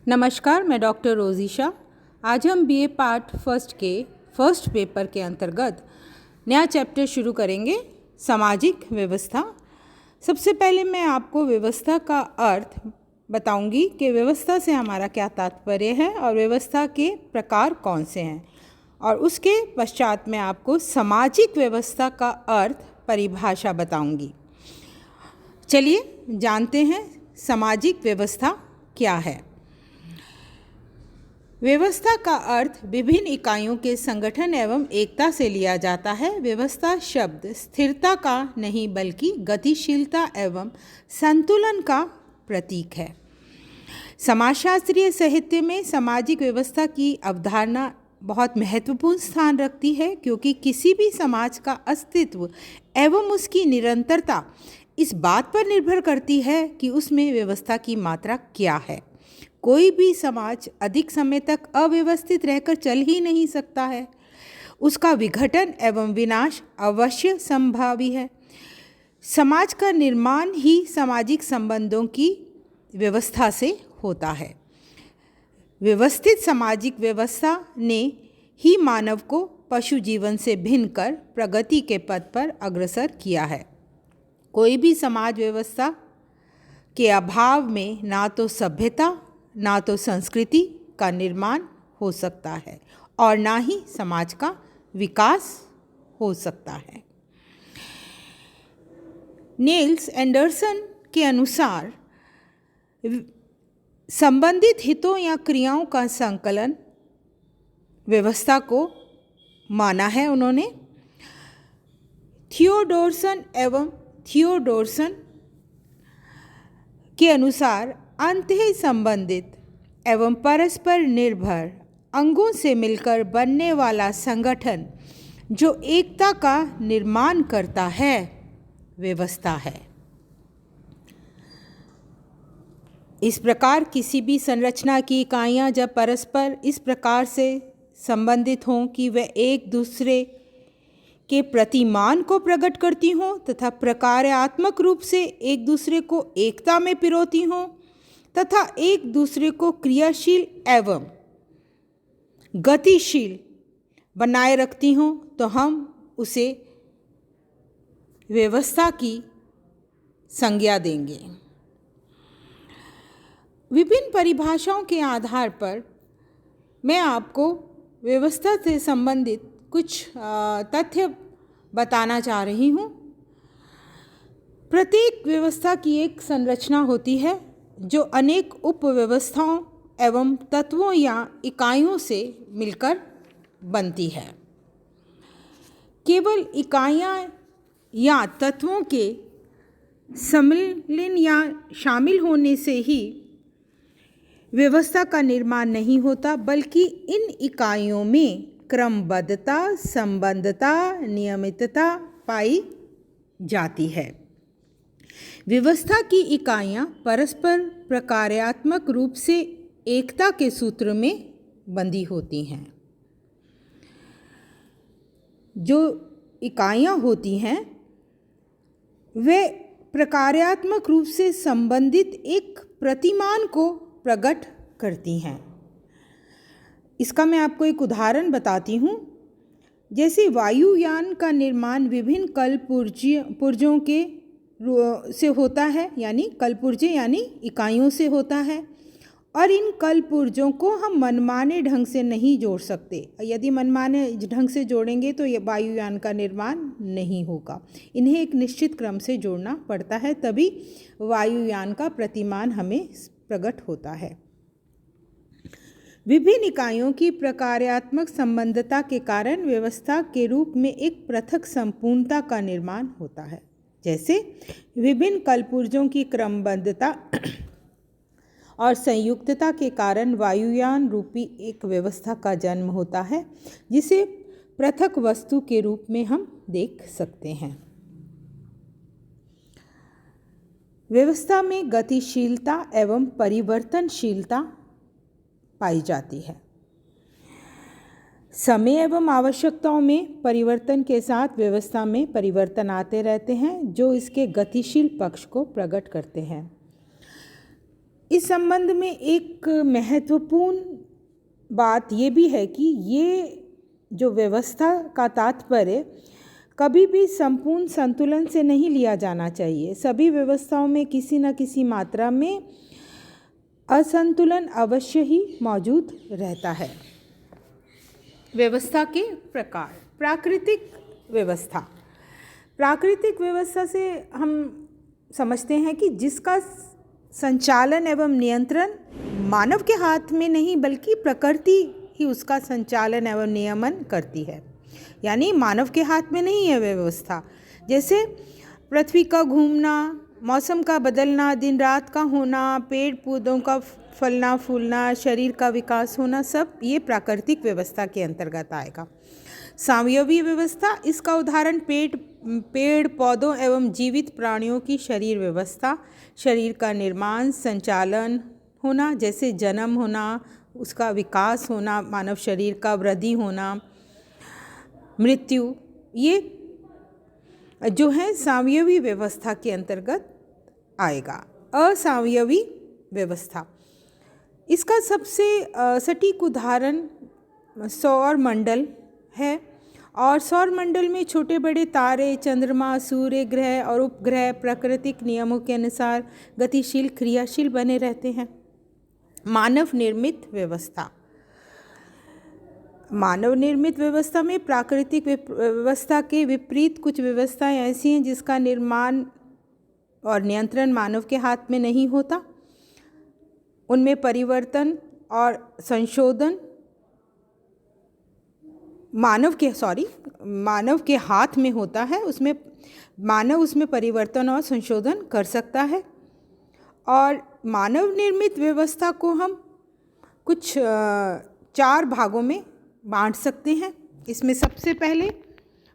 नमस्कार, मैं डॉक्टर रोजीशा। आज हम बीए पार्ट फर्स्ट के फर्स्ट पेपर के अंतर्गत नया चैप्टर शुरू करेंगे, सामाजिक व्यवस्था। सबसे पहले मैं आपको व्यवस्था का अर्थ बताऊंगी कि व्यवस्था से हमारा क्या तात्पर्य है और व्यवस्था के प्रकार कौन से हैं, और उसके पश्चात मैं आपको सामाजिक व्यवस्था का अर्थ परिभाषा बताऊंगी। चलिए जानते हैं सामाजिक व्यवस्था क्या है। व्यवस्था का अर्थ विभिन्न इकाइयों के संगठन एवं एकता से लिया जाता है। व्यवस्था शब्द स्थिरता का नहीं बल्कि गतिशीलता एवं संतुलन का प्रतीक है। समाजशास्त्रीय साहित्य में सामाजिक व्यवस्था की अवधारणा बहुत महत्वपूर्ण स्थान रखती है, क्योंकि किसी भी समाज का अस्तित्व एवं उसकी निरंतरता इस बात पर निर्भर करती है कि उसमें व्यवस्था की मात्रा क्या है। कोई भी समाज अधिक समय तक अव्यवस्थित रहकर चल ही नहीं सकता है। उसका विघटन एवं विनाश अवश्य संभावी है। समाज का निर्माण ही सामाजिक संबंधों की व्यवस्था से होता है। व्यवस्थित सामाजिक व्यवस्था ने ही मानव को पशु जीवन से भिन्न कर प्रगति के पथ पर अग्रसर किया है। कोई भी समाज व्यवस्था के अभाव में ना तो सभ्यता ना तो संस्कृति का निर्माण हो सकता है और ना ही समाज का विकास हो सकता है। नेल्स एंडरसन के अनुसार संबंधित हितों या क्रियाओं का संकलन व्यवस्था को माना है उन्होंने। थियोडोरसन के अनुसार अंतः संबंधित एवं परस्पर निर्भर अंगों से मिलकर बनने वाला संगठन जो एकता का निर्माण करता है व्यवस्था है। इस प्रकार किसी भी संरचना की इकाइयां जब परस्पर इस प्रकार से संबंधित हों कि वे एक दूसरे के प्रतिमान को प्रकट करती हों तथा प्रकार्यात्मक रूप से एक दूसरे को एकता में पिरोती हों तथा एक दूसरे को क्रियाशील एवं गतिशील बनाए रखती हों, तो हम उसे व्यवस्था की संज्ञा देंगे। विभिन्न परिभाषाओं के आधार पर मैं आपको व्यवस्था से संबंधित कुछ तथ्य बताना चाह रही हूँ। प्रत्येक व्यवस्था की एक संरचना होती है जो अनेक उपव्यवस्थाओं एवं तत्वों या इकाइयों से मिलकर बनती है। केवल इकाइयाँ या तत्वों के सम्मिलन या शामिल होने से ही व्यवस्था का निर्माण नहीं होता, बल्कि इन इकाइयों में क्रमबद्धता, संबद्धता, नियमितता पाई जाती है। व्यवस्था की इकाइयाँ परस्पर प्रकार्यात्मक रूप से एकता के सूत्र में बंधी होती हैं। जो इकाइयाँ होती हैं वे प्रकार्यात्मक रूप से संबंधित एक प्रतिमान को प्रकट करती हैं। इसका मैं आपको एक उदाहरण बताती हूँ। जैसे वायुयान का निर्माण विभिन्न कलपुर्जों के से होता है, यानी कलपुर्जे यानी इकाइयों से होता है, और इन कलपुर्जों को हम मनमाने ढंग से नहीं जोड़ सकते। यदि मनमाने ढंग से जोड़ेंगे तो ये वायुयान का निर्माण नहीं होगा। इन्हें एक निश्चित क्रम से जोड़ना पड़ता है, तभी वायुयान का प्रतिमान हमें प्रकट होता है। विभिन्न इकाइयों की प्रकार्यात्मक संबद्धता के कारण व्यवस्था के रूप में एक पृथक संपूर्णता का निर्माण होता है। जैसे विभिन्न कलपुर्जों की क्रमबद्धता और संयुक्तता के कारण वायुयान रूपी एक व्यवस्था का जन्म होता है, जिसे पृथक वस्तु के रूप में हम देख सकते हैं। व्यवस्था में गतिशीलता एवं परिवर्तनशीलता पाई जाती है। समय एवं आवश्यकताओं में परिवर्तन के साथ व्यवस्था में परिवर्तन आते रहते हैं, जो इसके गतिशील पक्ष को प्रकट करते हैं। इस संबंध में एक महत्वपूर्ण बात ये भी है कि ये जो व्यवस्था का तात्पर्य कभी भी संपूर्ण संतुलन से नहीं लिया जाना चाहिए। सभी व्यवस्थाओं में किसी न किसी मात्रा में असंतुलन अवश्य ही मौजूद रहता है। व्यवस्था के प्रकार। प्राकृतिक व्यवस्था। प्राकृतिक व्यवस्था से हम समझते हैं कि जिसका संचालन एवं नियंत्रण मानव के हाथ में नहीं बल्कि प्रकृति ही उसका संचालन एवं नियमन करती है, यानी मानव के हाथ में नहीं है व्यवस्था। जैसे पृथ्वी का घूमना, मौसम का बदलना, दिन रात का होना, पेड़ पौधों का फलना फूलना, शरीर का विकास होना, सब ये प्राकृतिक व्यवस्था के अंतर्गत आएगा। सावयवी व्यवस्था, इसका उदाहरण पेड़ पौधों एवं जीवित प्राणियों की शरीर व्यवस्था, शरीर का निर्माण, संचालन होना, जैसे जन्म होना, उसका विकास होना, मानव शरीर का वृद्धि होना, मृत्यु, ये जो है सावयवी व्यवस्था के अंतर्गत आएगा। असावयवी व्यवस्था, इसका सबसे सटीक उदाहरण सौर मंडल है और सौर मंडल में छोटे बड़े तारे, चंद्रमा, सूर्य ग्रह और उपग्रह प्राकृतिक नियमों के अनुसार गतिशील क्रियाशील बने रहते हैं। मानव निर्मित व्यवस्था। मानव निर्मित व्यवस्था में प्राकृतिक व्यवस्था के विपरीत कुछ व्यवस्थाएं ऐसी हैं जिसका निर्माण और नियंत्रण मानव के हाथ में नहीं होता। उनमें परिवर्तन और संशोधन मानव के हाथ में होता है। उसमें मानव उसमें परिवर्तन और संशोधन कर सकता है। और मानव निर्मित व्यवस्था को हम कुछ 4 भागों में बांट सकते हैं। इसमें सबसे पहले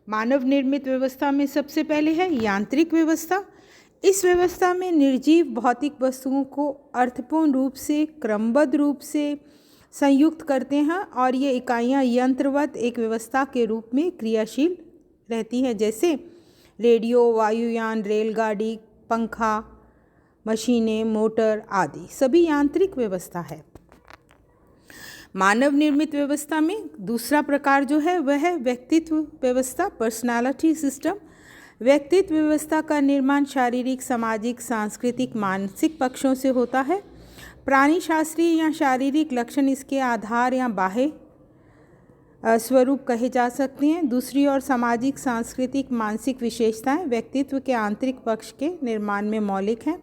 मानव निर्मित व्यवस्था में सबसे पहले है यांत्रिक व्यवस्था। इस व्यवस्था में निर्जीव भौतिक वस्तुओं को अर्थपूर्ण रूप से क्रमबद्ध रूप से संयुक्त करते हैं और ये इकाइयाँ यंत्रवत एक व्यवस्था के रूप में क्रियाशील रहती हैं, जैसे रेडियो, वायुयान, रेलगाड़ी, पंखा, मशीनें, मोटर आदि सभी यांत्रिक व्यवस्था है। मानव निर्मित व्यवस्था में दूसरा प्रकार जो है वह है व्यक्तित्व व्यवस्था, पर्सनालिटी सिस्टम। व्यक्तित्व व्यवस्था का निर्माण शारीरिक, सामाजिक, सांस्कृतिक, मानसिक पक्षों से होता है। प्राणी शास्त्रीय या शारीरिक लक्षण इसके आधार या बाह्य स्वरूप कहे जा सकते हैं। दूसरी ओर सामाजिक, सांस्कृतिक, मानसिक विशेषताएं व्यक्तित्व के आंतरिक पक्ष के निर्माण में मौलिक हैं।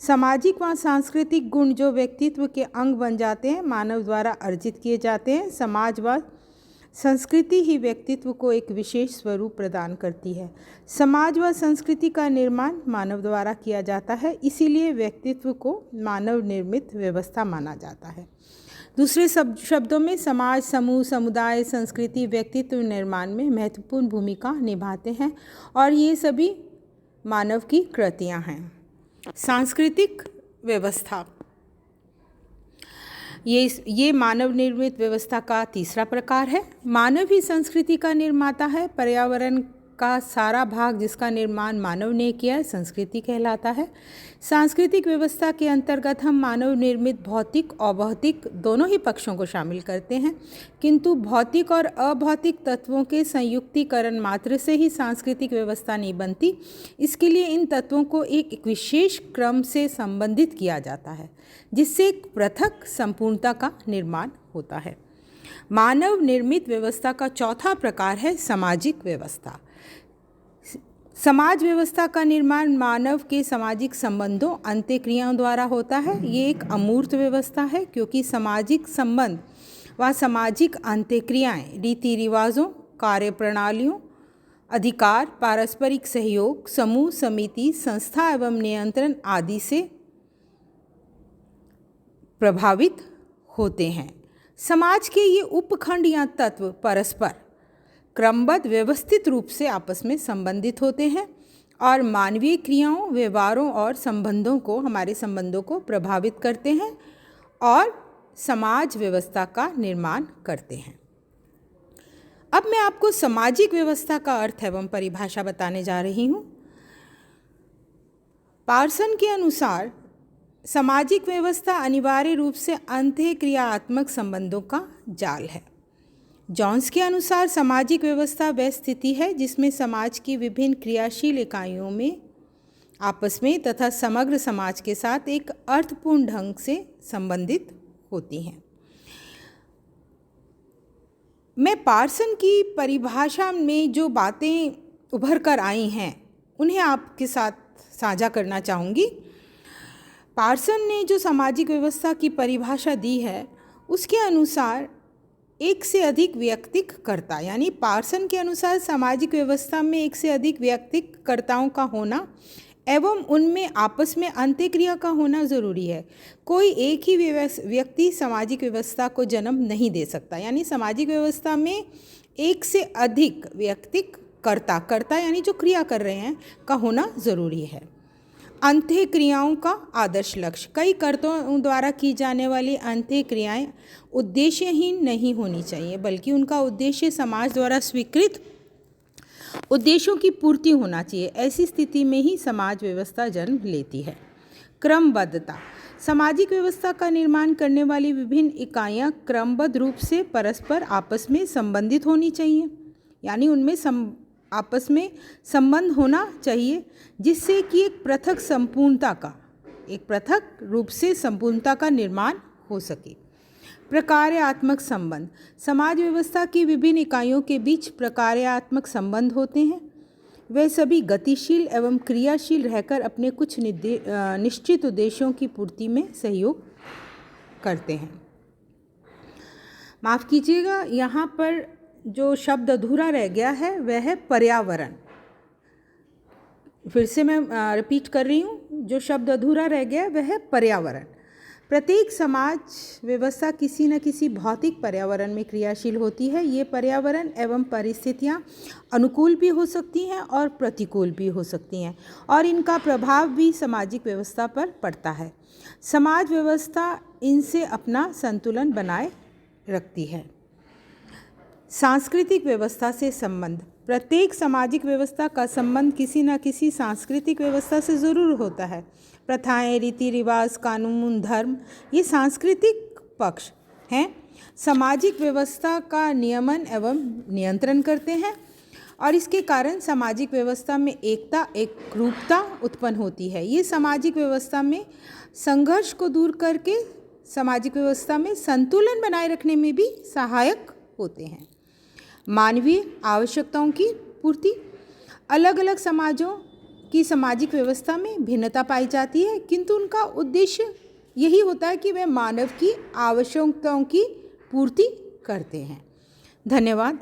सामाजिक व सांस्कृतिक गुण जो व्यक्तित्व के अंग बन जाते हैं, मानव द्वारा अर्जित किए जाते हैं। समाज व संस्कृति ही व्यक्तित्व को एक विशेष स्वरूप प्रदान करती है। समाज व संस्कृति का निर्माण मानव द्वारा किया जाता है, इसीलिए व्यक्तित्व को मानव निर्मित व्यवस्था माना जाता है। दूसरे शब्दों में समाज, समूह, समुदाय, संस्कृति व्यक्तित्व निर्माण में महत्वपूर्ण भूमिका निभाते हैं और ये सभी मानव की कृतियाँ हैं। सांस्कृतिक व्यवस्था, ये मानव निर्मित व्यवस्था का तीसरा प्रकार है। मानव ही संस्कृति का निर्माता है। पर्यावरण का सारा भाग जिसका निर्माण मानव ने किया है संस्कृति कहलाता है। सांस्कृतिक व्यवस्था के अंतर्गत हम मानव निर्मित भौतिक और अभौतिक दोनों ही पक्षों को शामिल करते हैं, किंतु भौतिक और अभौतिक तत्वों के संयुक्तिकरण मात्र से ही सांस्कृतिक व्यवस्था नहीं बनती। इसके लिए इन तत्वों को एक विशेष क्रम से संबंधित किया जाता है, जिससे एक पृथक संपूर्णता का निर्माण होता है। मानव निर्मित व्यवस्था का चौथा प्रकार है सामाजिक व्यवस्था। समाज व्यवस्था का निर्माण मानव के सामाजिक संबंधों, अंत्यक्रियाओं द्वारा होता है। ये एक अमूर्त व्यवस्था है, क्योंकि सामाजिक संबंध व सामाजिक अंत्यक्रियाएं रीति रिवाजों, कार्यप्रणालियों, अधिकार, पारस्परिक सहयोग, समूह, समिति, संस्था एवं नियंत्रण आदि से प्रभावित होते हैं। समाज के ये उपखंड या तत्व परस्पर क्रमबद्ध व्यवस्थित रूप से आपस में संबंधित होते हैं और मानवीय क्रियाओं, व्यवहारों और संबंधों को, हमारे संबंधों को प्रभावित करते हैं और समाज व्यवस्था का निर्माण करते हैं। अब मैं आपको सामाजिक व्यवस्था का अर्थ एवं परिभाषा बताने जा रही हूँ। पार्सन के अनुसार सामाजिक व्यवस्था अनिवार्य रूप से अंतःक्रियात्मक संबंधों का जाल है। जॉन्स के अनुसार सामाजिक व्यवस्था वह स्थिति है जिसमें समाज की विभिन्न क्रियाशील इकाइयों में आपस में तथा समग्र समाज के साथ एक अर्थपूर्ण ढंग से संबंधित होती हैं। मैं पार्सन की परिभाषा में जो बातें उभर कर आई हैं उन्हें आपके साथ साझा करना चाहूँगी। पार्सन ने जो सामाजिक व्यवस्था की परिभाषा दी है उसके अनुसार एक से अधिक व्यक्तिक कर्ता, यानी पार्सन के अनुसार सामाजिक व्यवस्था में एक से अधिक व्यक्तिक कर्ताओं का होना एवं उनमें आपस में अंतःक्रिया का होना ज़रूरी है। कोई एक ही व्यक्ति सामाजिक व्यवस्था को जन्म नहीं दे सकता, यानी सामाजिक व्यवस्था में एक से अधिक व्यक्तिक कर्ता यानी जो क्रिया कर रहे हैं का होना ज़रूरी है। अंतःक्रियाओं का आदर्श लक्ष्य, कई कर्ताओं द्वारा की जाने वाली अंतःक्रियाएं उद्देश्यहीन नहीं होनी चाहिए, बल्कि उनका उद्देश्य समाज द्वारा स्वीकृत उद्देश्यों की पूर्ति होना चाहिए। ऐसी स्थिति में ही समाज व्यवस्था जन्म लेती है। क्रमबद्धता, सामाजिक व्यवस्था का निर्माण करने वाली विभिन्न इकाइयां क्रमबद्ध रूप से परस्पर आपस में संबंधित होनी चाहिए, यानी उनमें आपस में संबंध होना चाहिए जिससे कि एक पृथक रूप से संपूर्णता का निर्माण हो सके। प्रकार्यात्मक संबंध, समाज व्यवस्था की विभिन्न इकाइयों के बीच प्रकार्यात्मक संबंध होते हैं। वे सभी गतिशील एवं क्रियाशील रहकर अपने कुछ निश्चित उद्देश्यों की पूर्ति में सहयोग करते हैं। माफ़ कीजिएगा, यहाँ पर जो शब्द अधूरा रह गया है वह है पर्यावरण। फिर से मैं रिपीट कर रही हूँ, जो शब्द अधूरा रह गया वह है पर्यावरण। प्रत्येक समाज व्यवस्था किसी न किसी भौतिक पर्यावरण में क्रियाशील होती है। ये पर्यावरण एवं परिस्थितियाँ अनुकूल भी हो सकती हैं और प्रतिकूल भी हो सकती हैं, और इनका प्रभाव भी सामाजिक व्यवस्था पर पड़ता है। समाज व्यवस्था इनसे अपना संतुलन बनाए रखती है। सांस्कृतिक व्यवस्था से संबंध, प्रत्येक सामाजिक व्यवस्था का संबंध किसी न किसी सांस्कृतिक व्यवस्था से ज़रूर होता है। प्रथाएं, रीति रिवाज, कानून, धर्म ये सांस्कृतिक पक्ष हैं, सामाजिक व्यवस्था का नियमन एवं नियंत्रण करते हैं, और इसके कारण सामाजिक व्यवस्था में एकता, एकरूपता उत्पन्न होती है। ये सामाजिक व्यवस्था में संघर्ष को दूर करके सामाजिक व्यवस्था में संतुलन बनाए रखने में भी सहायक होते हैं। मानवीय आवश्यकताओं की पूर्ति, अलग अलग समाजों की सामाजिक व्यवस्था में भिन्नता पाई जाती है, किंतु उनका उद्देश्य यही होता है कि वे मानव की आवश्यकताओं की पूर्ति करते हैं। धन्यवाद।